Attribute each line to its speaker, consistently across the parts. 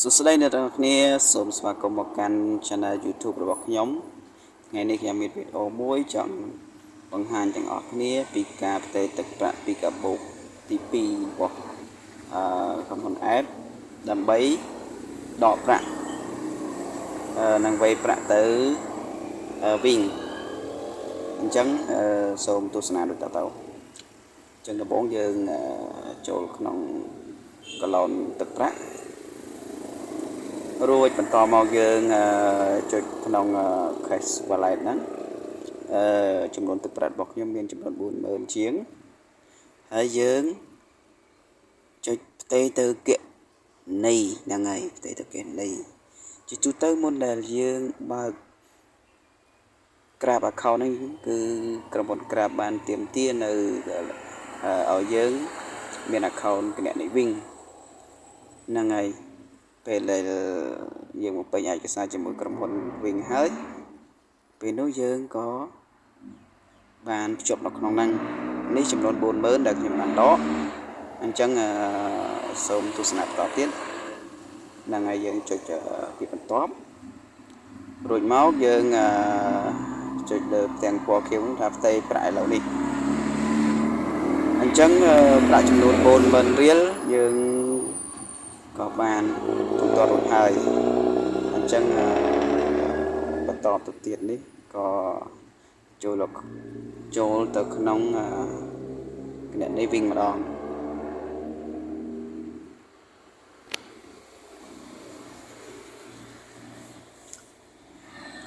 Speaker 1: សួស្តីអ្នកទាំងអស់គ្នាសូមស្វាគមន៍មកកាន់ Channel YouTube របស់ខ្ញុំថ្ងៃនេះខ្ញុំមានវីដេអូមួយចង់បង្ហាញទាំងអស់គ្នាពីការផ្ទេរទឹកប្រាក់ពីកាបូបទី2របស់ក្រុមហ៊ុន App ដើម្បីដកប្រាក់និងវេប្រាក់ទៅ Wing អញ្ចឹងសូមទស្សនាដូចតទៅអញ្ចឹងដំបូងយើងចូលក្នុងកឡោនទឹកប្រាក់រួចបន្តមកយើងចុចក្នុង Cash Wallet ហ្នឹងចំនួនទឹកប្រាក់របស់ខ្ញុំមានចំនួន 40000 ជាងហើយយើងចុចផ្ទេរទៅគណនីហ្នឹងហើយផ្ទេរទៅគណនីជាទូទៅមុនដែលយើងបើក Grab account ហ្នឹងគឺក្រុមហ៊ុន Grab បានទាមទារនៅឲ្យយើងមាន account គណនី Wing ហ្នឹងហើយពេលដែលយើងមកពេញឯកសារជាមួយក្រុមហ៊ុន Wing ហើយពេលនោះយើងក៏បានភ្ជាប់នៅក្នុងហ្នឹងនេះចំនួន 40000 ដែលខ្ញុំបានដកអញ្ចឹងសូមទស្សនាបន្តទៀតហ្នឹងហើយយើងចុចពីបន្ទាប់រួចមកយើងចុចលើផ្ទាំងពណ៌ខៀវថាផ្ទេរប្រាក់ឥឡូវនេះអញ្ចឹងប្រាក់ចំនួន 40000 រៀលយើងក៏បានទូទាត់រួចហើយអញ្ចឹងបន្តទៅទៀតនេះក៏ចូលទៅក្នុងគណនី Wing ម្ដង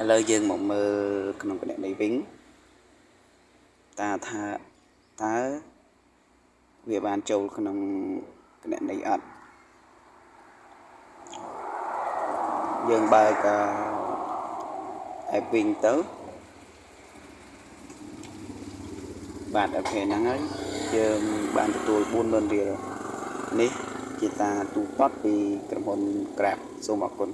Speaker 1: ឥឡូវយើងមកមើលក្នុងគណនី Wing តើវាបានចូលក្នុងគណនីអត់យើងបើកApp Wing ទៅបាទអូខេហ្នឹងហើយយើងបានទទួល 40000 រៀលនេះជាការទូទាត់ពីក្រុមហ៊ុន Grab សូមអរគុណ